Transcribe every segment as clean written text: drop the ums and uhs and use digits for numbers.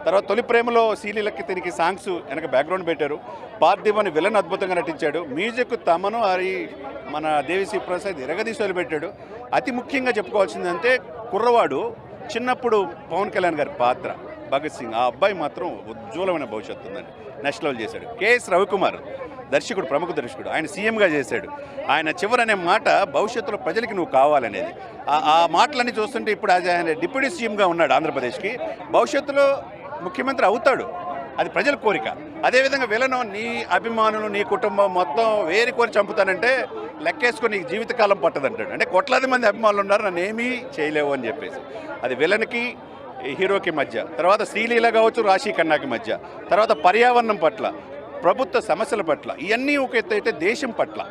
తర్వాత తొలి ప్రేమలో శ్రీలీలకి దీనికి సాంగ్స్ వెనక బ్యాక్గ్రౌండ్ పెట్టారు. పార్థివని విలన్ అద్భుతంగా నటించాడు. మ్యూజిక్ తమను హరి మన దేవిశ్రీ ప్రసాద్ ఎరగదీసి పెట్టాడు. అతి ముఖ్యంగా చెప్పుకోవాల్సిందంటే కుర్రవాడు చిన్నప్పుడు పవన్ కళ్యాణ్ గారి పాత్ర భగత్ సింగ్, ఆ అబ్బాయి మాత్రం ఉజ్వలమైన భవిష్యత్తు ఉందండి. నెక్స్ట్ లెవెల్ చేశాడు. కేఎస్ రవికుమార్ దర్శకుడు, ప్రముఖ దర్శకుడు, ఆయన సీఎంగా చేశాడు. ఆయన చివరనే మాట భవిష్యత్తులో ప్రజలకి నువ్వు కావాలనేది. ఆ మాటలన్నీ చూస్తుంటే ఇప్పుడు ఆయన డిప్యూటీ సీఎంగా ఉన్నాడు ఆంధ్రప్రదేశ్కి. భవిష్యత్తులో ముఖ్యమంత్రి అవుతాడు, అది ప్రజల కోరిక. అదేవిధంగా విలను నీ అభిమానులు నీ కుటుంబం మొత్తం వేరి కోరి చంపుతానంటే లెక్కేసుకొని నీకు జీవితకాలం పట్టదంటాడు. అంటే కోట్లాది మంది అభిమానులు ఉన్నారు, నన్ను ఏమీ చేయలేవు అని చెప్పేసి. అది విలన్కి హీరోకి మధ్య, తర్వాత శ్రీలీల కావచ్చు రాశి ఖన్నాకి మధ్య, తర్వాత పర్యావరణం పట్ల, ప్రభుత్వ సమస్యల పట్ల, ఇవన్నీ ఒక ఎత్తు అయితే దేశం పట్ల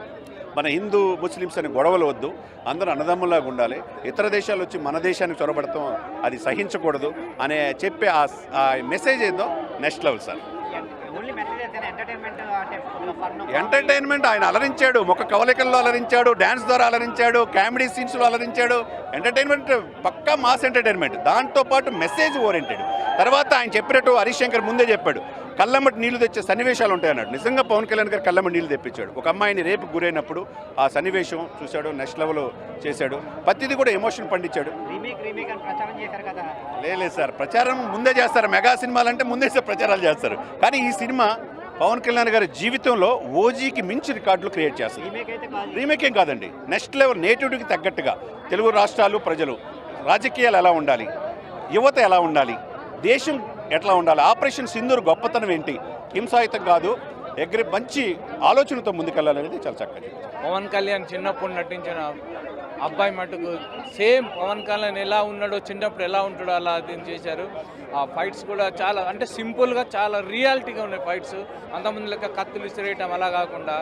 మన హిందూ ముస్లిమ్స్ అని గొడవలు వద్దు, అందరూ అన్నదమ్ములాగా ఉండాలి, ఇతర దేశాలు వచ్చి మన దేశానికి చొరబడతాం అది సహించకూడదు అనే చెప్పే ఆ మెసేజ్ ఏదో నెక్స్ట్ లెవెల్ సార్. ఎంటర్టైన్మెంట్ ఆయన అలరించాడు, ముఖ కవలికల్లో అలరించాడు, డ్యాన్స్ ద్వారా అలరించాడు, కామెడీ సీన్స్లో అలరించాడు. ఎంటర్టైన్మెంట్ పక్కా మాస్ ఎంటర్టైన్మెంట్, దాంతోపాటు మెసేజ్ ఓరియంటెడ్. తర్వాత ఆయన చెప్పినట్టు హరీష్ శంకర్ ముందే చెప్పాడు, కళ్ళమ్మటి నీళ్లు తెచ్చే సన్నివేశాలు ఉంటాయన్నాడు. నిజంగా పవన్ కళ్యాణ్ గారు కళ్ళమ్మటి నీళ్లు తెప్పించాడు. ఒక అమ్మాయిని రేపు గురైనప్పుడు ఆ సన్నివేశం చూశాడు, నెక్స్ట్ లెవెల్ చేశాడు. ప్రతిదీ కూడా ఎమోషన్ పండించాడు. లేదు సార్, ప్రచారం ముందే చేస్తారు. మెగా సినిమాలంటే ముందే ప్రచారాలు చేస్తారు. కానీ ఈ సినిమా పవన్ కళ్యాణ్ గారి జీవితంలో ఓజీకి మించి రికార్డులు క్రియేట్ చేస్తారు. రీమేక్ ఏం కాదండి, నెక్స్ట్ లెవెల్ నేటివిటీకి తగ్గట్టుగా తెలుగు రాష్ట్రాలు ప్రజలు రాజకీయాలు ఎలా ఉండాలి, యువత ఎలా ఉండాలి, దేశం ఎట్లా ఉండాలి, ఆపరేషన్ సింధూర్ గొప్పతనం ఏంటి, హింసాయుతం కాదు, మంచి ఆలోచనతో ముందుకెళ్ళాలనేది చాలా చక్కగా. పవన్ కళ్యాణ్ చిన్నప్పుడు నటించిన అబ్బాయి మటుకు సేమ్ పవన్ కళ్యాణ్ ఎలా ఉన్నాడో చిన్నప్పుడు ఎలా ఉంటాడో అలా దీన్ని చేశారు. ఆ ఫైట్స్ కూడా చాలా అంటే సింపుల్గా చాలా రియాలిటీగా ఉన్నాయి ఫైట్స్. అంతమంది లెక్క కత్తులు ఇసిరేయటం అలా కాకుండా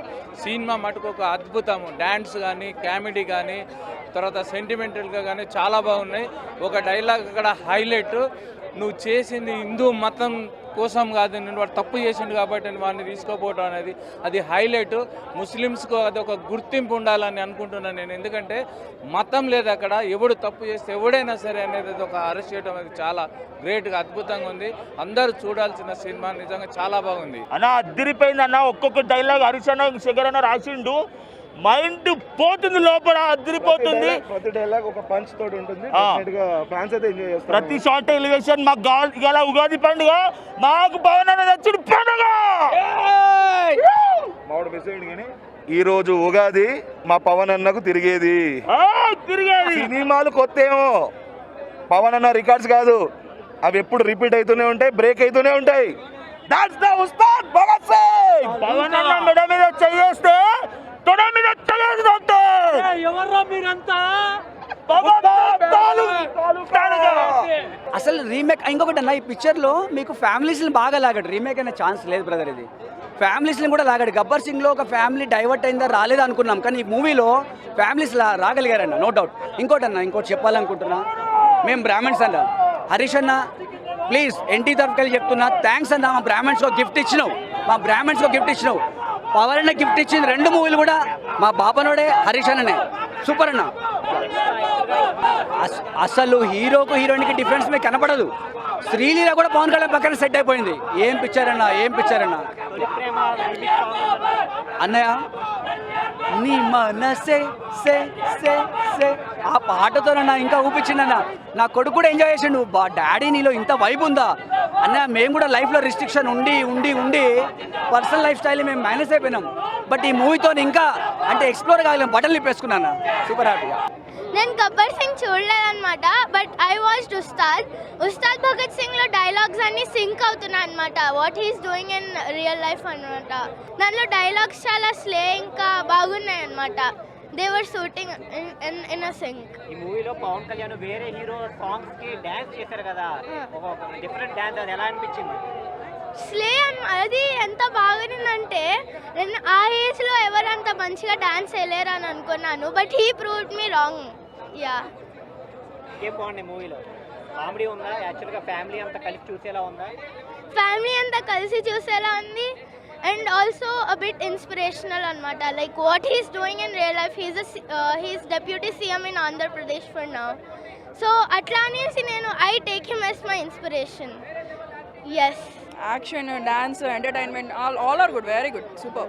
సినిమా మటుకు ఒక అద్భుతం. డ్యాన్స్ కానీ కామెడీ కానీ తర్వాత సెంటిమెంటల్గా కానీ చాలా బాగున్నాయి. ఒక డైలాగ్ అక్కడ హైలైట్, నువ్వు చేసింది హిందూ మతం కోసం కాదు, నేను వాడు తప్పు చేసిండు కాబట్టి నేను వాడిని తీసుకోపోవటం అనేది అది హైలైట్. ముస్లిమ్స్కు అది ఒక గుర్తింపు ఉండాలని అనుకుంటున్నాను నేను. ఎందుకంటే మతం లేదు అక్కడ, ఎవడు తప్పు చేస్తే ఎవడైనా సరే అనేది ఒక అరెస్ట్ చేయడం అనేది చాలా గ్రేట్గా అద్భుతంగా ఉంది. అందరూ చూడాల్సిన సినిమా, నిజంగా చాలా బాగుంది అన్న. అద్దరిపోయింది అన్న. ఒక్కొక్క డైలాగ్ హరీష్ అన్న శేఖర్ అన్న రాసిండు, మైండ్ పోతుంది లోపల, అద్దరిపోతుంది. ప్రతి డైలాగ్ ఒక పంచ్ తోటి ఉంటుంది. ప్రతి షార్ట్ ఎలివేషన్ మాకు ఇలా ఉగాది పండుగ, మాకు పవన్ అన్న నచ్చిన పండుగ. మావాడు మిస్ అయ్యింది కానీ ఈ రోజు ఉగాది మా పవన్ అన్నకు తిరిగేది. సినిమాలు కొత్త ఏమో, పవన్ అన్న రికార్డ్స్ కాదు, అవి ఎప్పుడు రిపీట్ అవుతూనే ఉంటాయి, బ్రేక్ అవుతూనే ఉంటాయి. That's the Ustad Bhagat Singh. పవన్ అన్న మెడ మీద చేయేస్తే తొడ మీద అసలు రీమేక్. ఇంకొకటి అన్న, ఈ పిక్చర్లో మీకు ఫ్యామిలీస్ని బాగా లాగాడు. రీమేక్ అయిన ఛాన్స్ లేదు బ్రదర్. ఇది ఫ్యామిలీస్ని కూడా లాగాడు. గబ్బర్ సింగ్లో ఒక ఫ్యామిలీ డైవర్ట్ అయిందా రాలేదా అనుకున్నాం, కానీ ఈ మూవీలో ఫ్యామిలీస్ రాగలిగారన్న, నో డౌట్. ఇంకోటి చెప్పాలనుకుంటున్నా, మేము బ్రాహ్మణ్స్ అన్న. హరీష్ అన్న ప్లీజ్ ఎన్టీ తరఫుకెళ్ళి చెప్తున్నా, థ్యాంక్స్ అన్న. మా బ్రాహ్మణ్స్లో గిఫ్ట్ ఇచ్చినావు, పవర్ అన్న గిఫ్ట్ ఇచ్చింది. 2 మూవీలు కూడా మా బాపనోడే, హరీష్ అన్ననే. సూపర్ అన్న. అసలు హీరోకు హీరోయిన్కి డిఫరెన్స్ మీకు కనపడదు. శ్రీలీల కూడా పవన్ కళ్యాణ్ పక్కన సెట్ అయిపోయింది. ఏం పిక్చర్ అన్న అన్నయ్య. నీ మనసే సే సే సే ఆ పాటతోనన్నా ఇంకా ఊపించిందన్న. నా కొడుకు కూడా ఎంజాయ్ చేసిండు. డాడీ నీలో ఇంత వైబ్ ఉందా అన్నయ్య. మేము కూడా లైఫ్లో రిస్ట్రిక్షన్ ఉండి పర్సనల్ లైఫ్ స్టైల్ మేము మేనేజ్ అయిపోయినాం. బట్ ఈ మూవీతో ఇంకా అంటే ఎక్స్ప్లోర్ కాగలేం. బట్టలు నిప్పేసుకున్నాను, సూపర్ హ్యాపీగా. నేను గబ్బర్ సింగ్ చూడలేదన్నమాట, but I watched Ustad Bhagat సింగ్లో డైలాగ్స్ అన్నీ సింక్ అవుతున్నాయి అనమాట, what he's doing in real life అనమాట. దాంట్లో డైలాగ్స్ చాలా స్లే ఇంకా బాగున్నాయి అనమాట. They were shooting in a sync. ఈ మూవీలో పవన్ కళ్యాణ్ వేరే హీరో సాంగ్స్ కి డాన్స్ చేశారు కదా, ఒక డిఫరెంట్ డాన్స్, అది ఎలా అనిపించింది? స్లే అది ఎంత బాగుందంటే నేను ఆ ఏజ్లో ఎవరు అంత మంచిగా డాన్స్ వేయలేరు అని అనుకున్నాను, but he proved me wrong. Yeah, ఏం బాగుంది మూవీలో? కామెడీ ఉందా? యాక్చువల్గా ఫ్యామిలీ అంతా కలిసి చూసేలా ఉందా? ఫ్యామిలీ అంతా కలిసి చూసేలా ఉంది. And also a bit inspirational అనమాట. Like what he's doing in real life. He's deputy CM in Andhra Pradesh for now. So అట్లా అనేసి నేను I take him as my inspiration. As Action, dance, entertainment, all are good, very good, super.